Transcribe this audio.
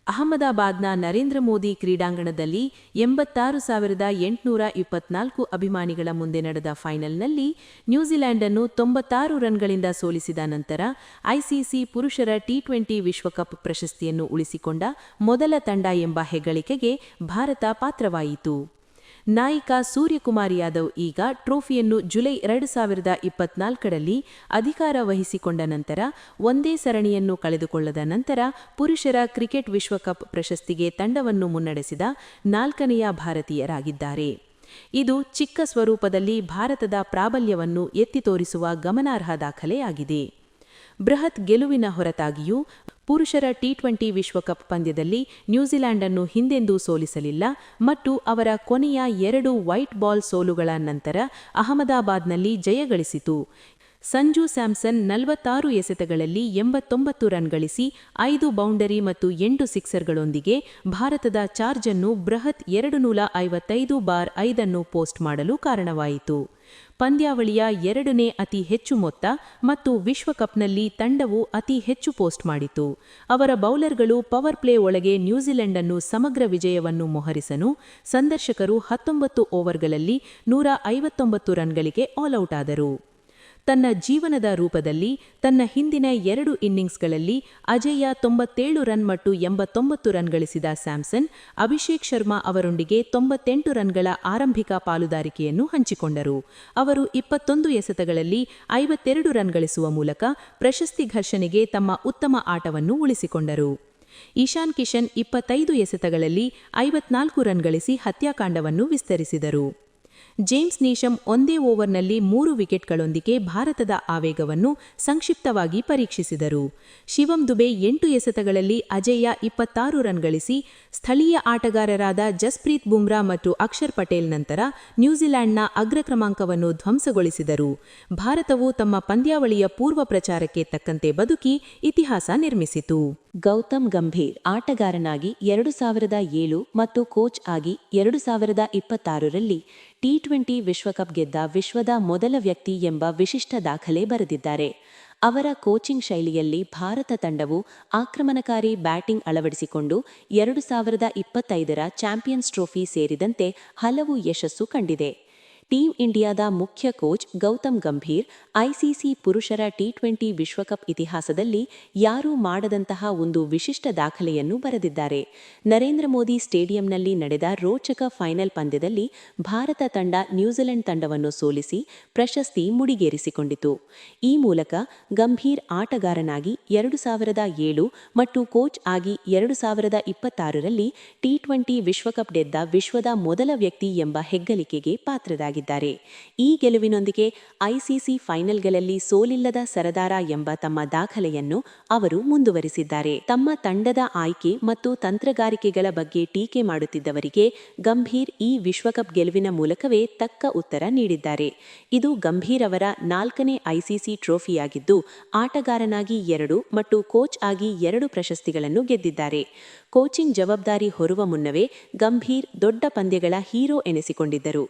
ಅಹಮದಾಬಾದ್ನ ನರೇಂದ್ರ ಮೋದಿ ಕ್ರೀಡಾಂಗಣದಲ್ಲಿ 86,824 ಅಭಿಮಾನಿಗಳ ಮುಂದೆ ನಡೆದ ಫೈನಲ್ನಲ್ಲಿ ನ್ಯೂಜಿಲೆಂಡನ್ನು 96 ರನ್ಗಳಿಂದ ಸೋಲಿಸಿದ ನಂತರ ಐಸಿಸಿ ಪುರುಷರ ಟಿ20 ವಿಶ್ವಕಪ್ ಪ್ರಶಸ್ತಿಯನ್ನು ಉಳಿಸಿಕೊಂಡ ಮೊದಲ ತಂಡ ಎಂಬ ಹೆಗ್ಗಳಿಕೆಗೆ ಭಾರತ ಪಾತ್ರವಾಯಿತು. ನಾಯಕ ಸೂರ್ಯಕುಮಾರ್ ಯಾದವ್ ಈಗ ಟ್ರೋಫಿಯನ್ನು ಜುಲೈ 2024ರಲ್ಲಿ ಅಧಿಕಾರ ವಹಿಸಿಕೊಂಡ ನಂತರ ಒಂದೇ ಸರಣಿಯನ್ನು ಕಳೆದುಕೊಳ್ಳದ ನಂತರ ಪುರುಷರ ಕ್ರಿಕೆಟ್ ವಿಶ್ವಕಪ್ ಪ್ರಶಸ್ತಿಗೆ ತಂಡವನ್ನು ಮುನ್ನಡೆಸಿದ 4ನೆಯ ಭಾರತೀಯರಾಗಿದ್ದಾರೆ. ಇದು ಚಿಕ್ಕ ಸ್ವರೂಪದಲ್ಲಿ ಭಾರತದ ಪ್ರಾಬಲ್ಯವನ್ನು ಎತ್ತಿ ತೋರಿಸುವ ಗಮನಾರ್ಹ ದಾಖಲೆಯಾಗಿದೆ. ಬೃಹತ್ ಗೆಲುವಿನ ಹೊರತಾಗಿಯೂ ಪುರುಷರ ಟಿ20 ವಿಶ್ವಕಪ್ ಪಂದ್ಯದಲ್ಲಿ ನ್ಯೂಜಿಲೆಂಡನ್ನು ಹಿಂದೆಂದೂ ಸೋಲಿಸಲಿಲ್ಲ ಮತ್ತು ಅವರ ಕೊನೆಯ 2 ವೈಟ್ ಬಾಲ್ ಸೋಲುಗಳ ನಂತರ ಅಹಮದಾಬಾದ್ನಲ್ಲಿ ಜಯಗಳಿಸಿತು. ಸಂಜು ಸ್ಯಾಮ್ಸನ್ 46 ಎಸೆತಗಳಲ್ಲಿ 89 ರನ್ ಗಳಿಸಿ 5 ಬೌಂಡರಿ ಮತ್ತು 8 ಸಿಕ್ಸರ್ಗಳೊಂದಿಗೆ ಭಾರತದ ಚಾರ್ಜನ್ನು ಬೃಹತ್ 255/5 ಅನ್ನು ಪೋಸ್ಟ್ ಮಾಡಲು ಕಾರಣವಾಯಿತು. ಪಂದ್ಯಾವಳಿಯ 2ನೇ ಅತಿ ಹೆಚ್ಚು ಮೊತ್ತ ಮತ್ತು ವಿಶ್ವಕಪ್ನಲ್ಲಿ ತಂಡವು ಅತಿ ಹೆಚ್ಚು ಪೋಸ್ಟ್ ಮಾಡಿತು. ಅವರ ಬೌಲರ್ಗಳು ಪವರ್ ಪ್ಲೇ ಒಳಗೆ ನ್ಯೂಜಿಲೆಂಡನ್ನು ಸಮಗ್ರ ವಿಜಯವನ್ನು ಮೊಹರಿಸಲು ಸಂದರ್ಶಕರು 19 ಓವರ್ಗಳಲ್ಲಿ 159 ರನ್ಗಳಿಗೆ ಆಲ್ಔಟ್ ಆದರು. ತನ್ನ ಜೀವನದ ರೂಪದಲ್ಲಿ ತನ್ನ ಹಿಂದಿನ 2 ಇನ್ನಿಂಗ್ಸ್ಗಳಲ್ಲಿ ಅಜೇಯ 97 ರನ್ ಮತ್ತು 89 ರನ್ ಗಳಿಸಿದ ಸ್ಯಾಮ್ಸನ್, ಅಭಿಷೇಕ್ ಶರ್ಮಾ ಅವರೊಂದಿಗೆ 98 ರನ್ಗಳ ಆರಂಭಿಕ ಪಾಲುದಾರಿಕೆಯನ್ನು ಹಂಚಿಕೊಂಡರು. ಅವರು 21 ಎಸೆತಗಳಲ್ಲಿ 52 ರನ್ ಗಳಿಸುವ ಮೂಲಕ ಪ್ರಶಸ್ತಿ ಘರ್ಷಣೆಗೆ ತಮ್ಮ ಉತ್ತಮ ಆಟವನ್ನು ಉಳಿಸಿಕೊಂಡರು. ಇಶಾನ್ ಕಿಶನ್ 25 ಎಸೆತಗಳಲ್ಲಿ 54 ರನ್ ಗಳಿಸಿ ಹತ್ಯಾಕಾಂಡವನ್ನು ವಿಸ್ತರಿಸಿದರು. ಜೇಮ್ಸ್ ನೀಶಮ್ ಒಂದೇ ಓವರ್ನಲ್ಲಿ 3 ವಿಕೆಟ್ಗಳೊಂದಿಗೆ ಭಾರತದ ಆವೇಗವನ್ನು ಸಂಕ್ಷಿಪ್ತವಾಗಿ ಪರೀಕ್ಷಿಸಿದರು. ಶಿವಂ ದುಬೆ 8 ಎಸೆತಗಳಲ್ಲಿ ಅಜೇಯ 26 ರನ್ ಗಳಿಸಿ ಸ್ಥಳೀಯ ಆಟಗಾರರಾದ ಜಸ್ಪ್ರೀತ್ ಬುಮ್ರಾ ಮತ್ತು ಅಕ್ಷರ್ ಪಟೇಲ್ ನಂತರ ನ್ಯೂಜಿಲೆಂಡ್ನ ಅಗ್ರ ಕ್ರಮಾಂಕವನ್ನು ಧ್ವಂಸಗೊಳಿಸಿದರು. ಭಾರತವು ತಮ್ಮ ಪಂದ್ಯಾವಳಿಯ ಪೂರ್ವ ಪ್ರಚಾರಕ್ಕೆ ತಕ್ಕಂತೆ ಬದುಕಿ ಇತಿಹಾಸ ನಿರ್ಮಿಸಿತು. ಗೌತಮ್ ಗಂಭೀರ್ ಆಟಗಾರನಾಗಿ 2007 ಮತ್ತು ಕೋಚ್ ಆಗಿ 2026ರಲ್ಲಿ ಟಿ20 ವಿಶ್ವಕಪ್ ಗೆದ್ದ ವಿಶ್ವದ ಮೊದಲ ವ್ಯಕ್ತಿ ಎಂಬ ವಿಶಿಷ್ಟ ದಾಖಲೆ ಬರೆದಿದ್ದಾರೆ. ಅವರ ಕೋಚಿಂಗ್ ಶೈಲಿಯಲ್ಲಿ ಭಾರತ ತಂಡವು ಆಕ್ರಮಣಕಾರಿ ಬ್ಯಾಟಿಂಗ್ ಅಳವಡಿಸಿಕೊಂಡು 2025ರ ಚಾಂಪಿಯನ್ಸ್ ಟ್ರೋಫಿ ಸೇರಿದಂತೆ ಹಲವು ಯಶಸ್ಸು ಕಂಡಿದೆ. ಟೀಮ್ ಇಂಡಿಯಾದ ಮುಖ್ಯ ಕೋಚ್ ಗೌತಮ್ ಗಂಭೀರ್ ಐಸಿಸಿ ಪುರುಷರ ಟಿ20 ವಿಶ್ವಕಪ್ ಇತಿಹಾಸದಲ್ಲಿ ಯಾರೂ ಮಾಡದಂತಹ ಒಂದು ವಿಶಿಷ್ಟ ದಾಖಲೆಯನ್ನು ಬರೆದಿದ್ದಾರೆ. ನರೇಂದ್ರ ಮೋದಿ ಸ್ಟೇಡಿಯಂನಲ್ಲಿ ನಡೆದ ರೋಚಕ ಫೈನಲ್ ಪಂದ್ಯದಲ್ಲಿ ಭಾರತ ತಂಡ ನ್ಯೂಜಿಲೆಂಡ್ ತಂಡವನ್ನು ಸೋಲಿಸಿ ಪ್ರಶಸ್ತಿ ಮುಡಿಗೇರಿಸಿಕೊಂಡಿತು. ಈ ಮೂಲಕ ಗಂಭೀರ್ ಆಟಗಾರನಾಗಿ 2007 ಮತ್ತು ಕೋಚ್ ಆಗಿ 2026ರಲ್ಲಿ ಟಿ20 ವಿಶ್ವಕಪ್ ಗೆದ್ದ ವಿಶ್ವದ ಮೊದಲ ವ್ಯಕ್ತಿ ಎಂಬ ಹೆಗ್ಗಳಿಕೆಗೆ ಪಾತ್ರರಾಗಿದ್ದಾರೆ. ಈ ಗೆಲುವಿನೊಂದಿಗೆ ಐಸಿಸಿ ಫೈನಲ್ಗಳಲ್ಲಿ ಸೋಲಿಲ್ಲದ ಸರದಾರ ಎಂಬ ತಮ್ಮ ದಾಖಲೆಯನ್ನು ಅವರು ಮುಂದುವರಿಸಿದ್ದಾರೆ. ತಮ್ಮ ತಂಡದ ಆಯ್ಕೆ ಮತ್ತು ತಂತ್ರಗಾರಿಕೆಗಳ ಬಗ್ಗೆ ಟೀಕೆ ಮಾಡುತ್ತಿದ್ದವರಿಗೆ ಗಂಭೀರ್ ಈ ವಿಶ್ವಕಪ್ ಗೆಲುವಿನ ಮೂಲಕವೇ ತಕ್ಕ ಉತ್ತರ ನೀಡಿದ್ದಾರೆ. ಇದು ಗಂಭೀರ್ ಅವರ 4ನೇ ಐಸಿಸಿ ಟ್ರೋಫಿಯಾಗಿದ್ದು, ಆಟಗಾರನಾಗಿ 2 ಮತ್ತು ಕೋಚ್ ಆಗಿ 2 ಪ್ರಶಸ್ತಿಗಳನ್ನು ಗೆದ್ದಿದ್ದಾರೆ. ಕೋಚಿಂಗ್ ಜವಾಬ್ದಾರಿ ಹೊರುವ ಮುನ್ನವೇ ಗಂಭೀರ್ ದೊಡ್ಡ ಪಂದ್ಯಗಳ ಹೀರೋ ಎನಿಸಿಕೊಂಡಿದ್ದರು.